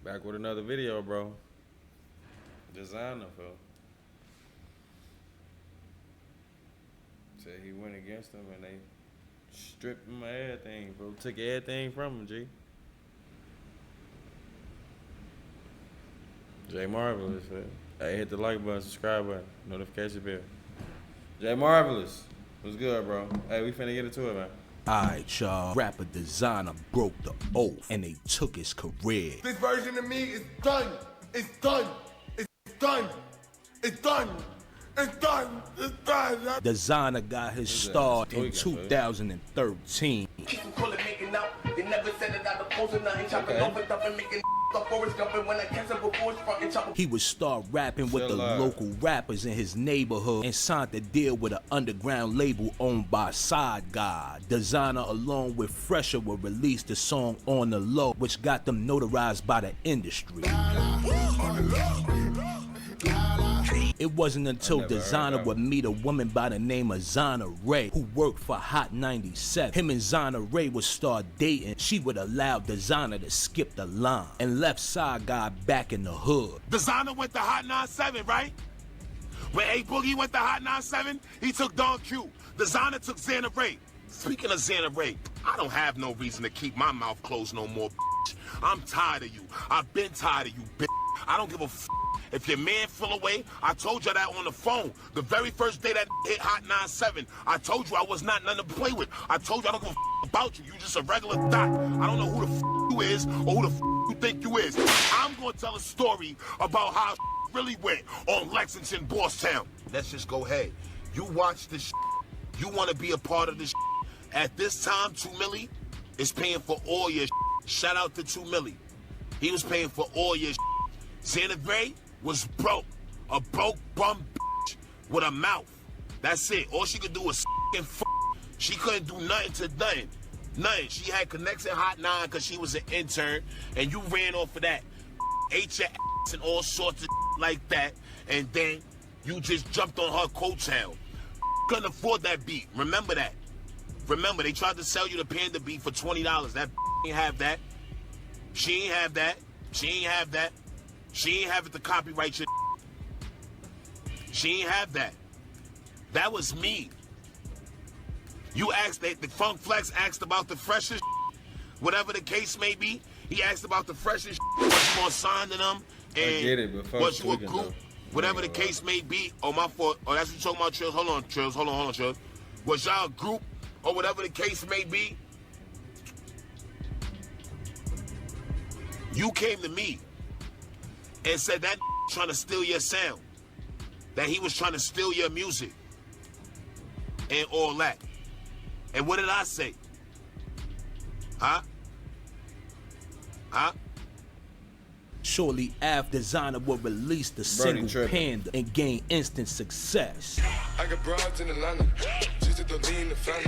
Back with another video, bro. Desiigner, bro. Said he went against him and they stripped him of everything, bro. Took everything from him, G. J Marvelous, man. Hey, hit the like button, subscribe button, notification bell. J Marvelous. What's good, bro? Hey, we finna get into it, man. Alright, y'all. Rapper Desiigner broke the oath and they took his career. This version of me is done. It's done. It's done. It's done. It's done. It's done. Desiigner got his start in 2013. They never said it out the post and nothing. Chopping over stuff and making up forest jumping when I catch up before it's fucking chopping. He would start rapping with the local rappers in his neighborhood and signed a deal with an underground label owned by Side God. Desiigner, along with Fresher, would release the song On the Low, which got them notarized by the industry. It wasn't until Desiigner would meet a woman by the name of Zana Ray, who worked for Hot 97. Him and Zana Ray would start dating. She would allow Desiigner to skip the line and left Side Guy back in the hood. Desiigner went to Hot 97, right? When A Boogie went to Hot 97, he took Don Q. Desiigner took Zana Ray. Speaking of Zana Ray, I don't have no reason to keep my mouth closed no more, bitch. I'm tired of you. I've been tired of you, bitch. I don't give a f. If your man fell away, I told you that on the phone. The very first day that hit Hot 97, I told you I was not nothing to play with. I told you I don't give a f about you. You just a regular dot. I don't know who the f you is or who the f you think you is. I'm going to tell a story about how really went on Lexington, Bosstown. Let's just go ahead. You watch this. You want to be a part of this. At this time, 2 Milli is paying for all your. Shout out to 2 Milli. He was paying for all your. Zana Ray was broke. A broke bum bitch with a mouth. That's it. All she could do was and f. She couldn't do nothing to nothing. Nothing. She had connects in Hot 9 because she was an intern, and you ran off of that. Ate your ass and all sorts of like that, and then you just jumped on her coattail. Couldn't afford that beat. Remember that. Remember, they tried to sell you the Panda beat for $20. That ain't have that. She ain't have that. She ain't have that. She ain't have it to copyright your. She ain't have that. That was me. You asked, the Funk Flex asked about the freshest, whatever the case may be. He asked about the freshest. Was you gonna sign to them? And I get it, but was you a group? Whatever the case may be. Oh, my fault. Oh, that's what you're talking about, Trills. Hold on, Trills. Hold on, Trills. Was y'all a group or whatever the case may be? You came to me and said that trying to steal your sound, that he was trying to steal your music and all that. And what did I say? Huh? Shortly after, Desiigner would release the single Panda and gain instant success. I got broads in Atlanta.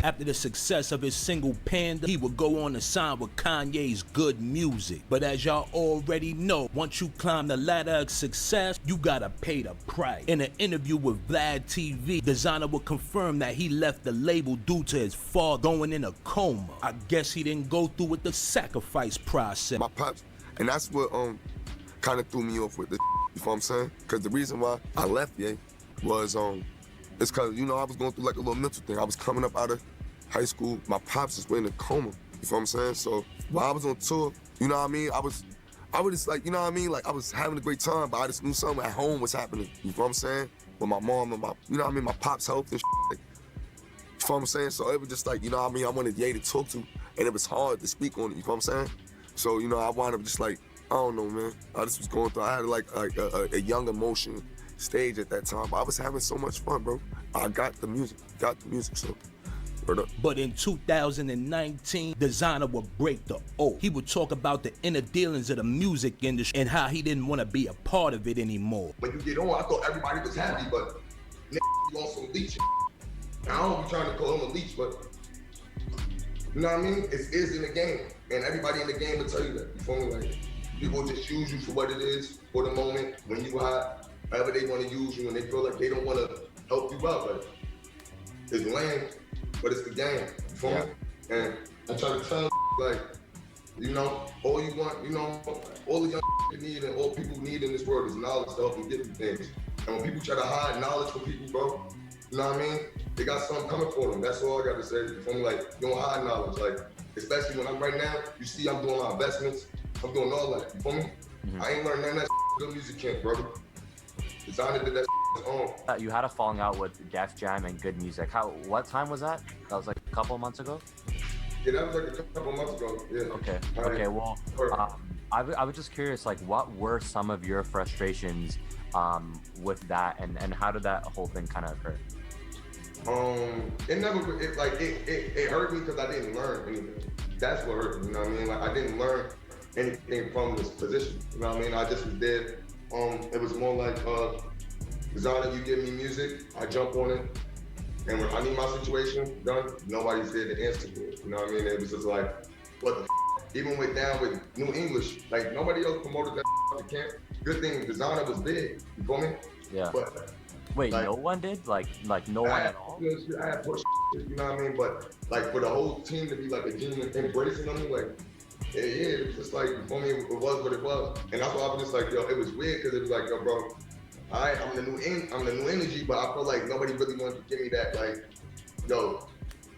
After the success of his single Panda, he would go on to sign with Kanye's Good Music. But as y'all already know, once you climb the ladder of success, you gotta pay the price. In an interview with Vlad TV, Desiigner would confirm that he left the label due to his father going in a coma. I guess he didn't go through with the sacrifice process. My pops, and that's what kind of threw me off with this. You know what I'm saying? Because the reason why I left, was it's because, you know, I was going through like a little mental thing. I was coming up out of high school. My pops was in a coma. You know what I'm saying? So while I was on tour, you know what I mean? I was just like, you know what I mean? Like I was having a great time, but I just knew something at home was happening. You know what I'm saying? With my mom and you know what I mean? My pop's health and like, you know what I'm saying? So it was just like, you know what I mean? I wanted Ye to talk to, and it was hard to speak on it. You know what I'm saying? So, you know, I wound up just like, I don't know, man. I just was going through, I had like a young emotion stage at that time, but I was having so much fun, bro. I got the music, so. But in 2019, Desiigner would break the oath. He would talk about the inner dealings of the music industry and how he didn't want to be a part of it anymore. When you get on, I thought everybody was happy, but you on some leech. I don't be trying to call him a leech, but you know what I mean? It is in the game, and everybody in the game will tell you that. You feel me? Like, people just use you for what it is for the moment when you hot, however they want to use you, and they feel like they don't want to help you out. Like, it's lame, but it's the game. You feel me? And I try to tell like, You know, all you want, you know, all the young need and all people need in this world is knowledge to help them get through things. And when people try to hide knowledge from people, bro, you know what I mean? They got something coming for them. That's all I got to say. You feel me? Like, you don't hide knowledge. Like, especially when I'm right now, you see I'm doing my investments. I'm doing all that. You feel me? I ain't learned none of that good music camp, brother. Desiigner did that on his own. You had a falling out with Def Jam and Good Music. What time was that? That was like a couple of months ago? Yeah, that was like a couple months ago. Yeah. Okay. Okay. Well, I was just curious, like, what were some of your frustrations with that, and how did that whole thing kind of occur? It hurt me because I didn't learn anything. That's what hurt me. You know what I mean? Like, I didn't learn anything from this position. You know what I mean? I just was there. It was more like, Desiigner, you give me music, I jump on it. And when I need my situation done, nobody's there to answer to it. You know what I mean? It was just like, what the f? Even went down with New English. Like, nobody else promoted that f***ing camp. Good thing Desiigner was big. You feel me? Yeah. But, wait, like, no one did? Like no one at all? I had pushed, you know what I mean? But, like, for the whole team to be like a genuine embracing them, like, yeah, it was just like, you feel me? It was what it was. And that's why I was just like, yo, it was weird because it was like, yo, bro, I'm the new energy, but I feel like nobody really wanted to give me that, like, yo,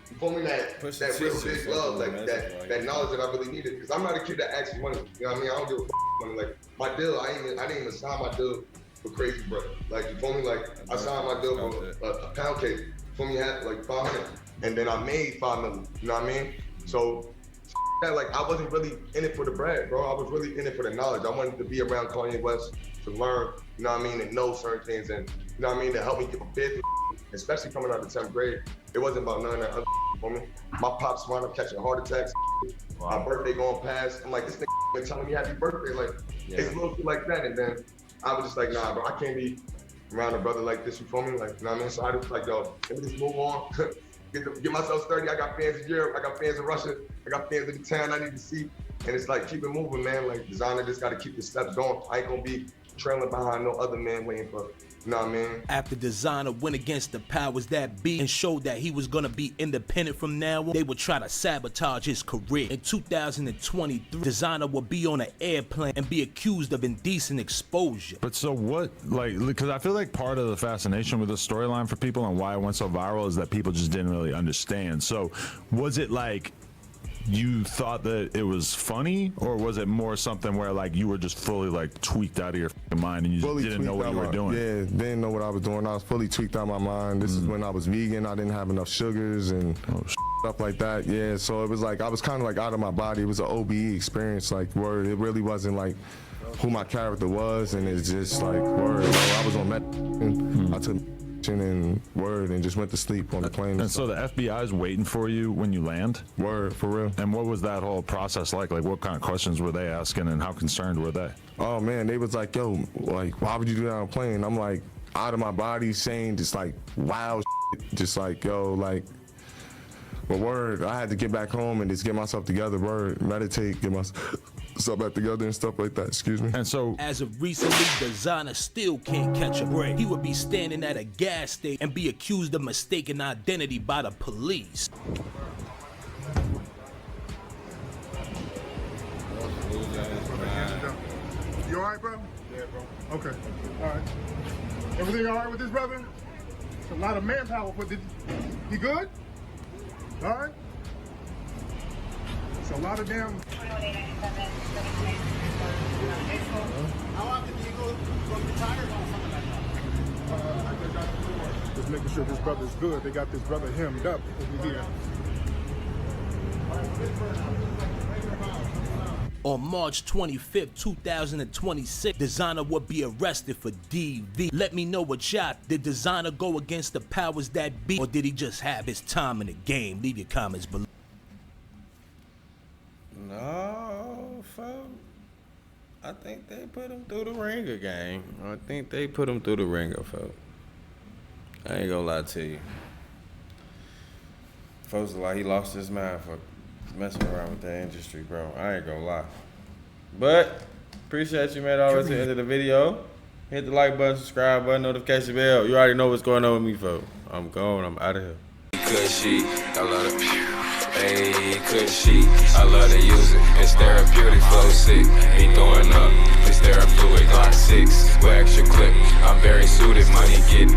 you feel me, that real big love, like that knowledge that I really needed. Because I'm not a kid that asks for money. You know what I mean? I don't give a f money. Like, my deal, I didn't even sign my deal for crazy, bro. Like, you feel me? Like, I signed my deal for a pound cake. You feel me? Had like 500, and then I made 5 million. You know what I mean? So, like, I wasn't really in it for the bread, bro. I was really in it for the knowledge. I wanted to be around Kanye West to learn, you know what I mean, and know certain things, and you know what I mean, to help me get prepared for, especially coming out of 10th grade. It wasn't about none of that other for me. My pops wound up catching heart attacks. Wow. My birthday going past. I'm like, this nigga been telling me happy birthday. Like, it's little shit like that. And then I was just like, nah, bro, I can't be around a brother like this, you feel me? Like, you know what I mean? So I was like, yo, let me just move on. Get myself sturdy. I got fans in Europe. I got fans in Russia. I got fans in the town I need to see. And it's like, keep it moving, man. Like, Desiigner just got to keep the steps going. I ain't going to be trailing behind no other man waiting for, you know what I mean? After Desiigner went against the powers that be and showed that he was gonna be independent from now on, they would try to sabotage his career. In 2023, Desiigner would be on an airplane and be accused of indecent exposure. But so what, like, because I feel like part of the fascination with this storyline for people and why it went so viral is that people just didn't really understand. So was it like, you thought that it was funny, or was it more something where like you were just fully like tweaked out of your mind and you just didn't know what you were doing? Yeah, didn't know what I was doing. I was fully tweaked out of my mind. This is when I was vegan. I didn't have enough sugars and stuff like that. Yeah, so it was like I was kind of like out of my body. It was an OBE experience, like word. It really wasn't like who my character was, and it's just like word. I was on med. I took and word and just went to sleep on the plane. And so the FBI's waiting for you when you land? Word, for real. And what was that whole process like? Like, what kind of questions were they asking and how concerned were they? Oh man, they was like, yo, like, why would you do that on a plane? I'm like, out of my body saying just like, wow, just like, yo, like, but word, I had to get back home and just get myself together, word, meditate, get myself back together and stuff like that, excuse me. And so, as of recently, Desiigner still can't catch a break. He would be standing at a gas station and be accused of mistaken identity by the police. You all right, bro? Yeah, bro. Okay, all right. Everything all right with this, brother? It's a lot of manpower for this. You good? All right. It's a lot of damn. How often do you go from the tires on something like that? Just making sure this brother's good. They got this brother hemmed up over here. On March 25th, 2026, Desiigner would be arrested for DV. Let me know what y'all. Did Desiigner go against the powers that be, or did he just have his time in the game? Leave your comments below. No, folks. I think they put him through the ringer, gang. I think they put him through the ringer, folks. I ain't gonna lie to you. Folks, like he lost his mind for messing around with the industry, bro. I ain't gonna lie. But appreciate you made it all the way to the end of the video. Hit the like button, subscribe button, notification bell. You already know what's going on with me, folks. I'm gone. I'm out of here. Because she got a lot of Ayy, good sheet, I love to use it. It's therapeutic, flow sick. Be throwing up, it's therapeutic. Glock 6 with extra clip. I'm very suited, money getting.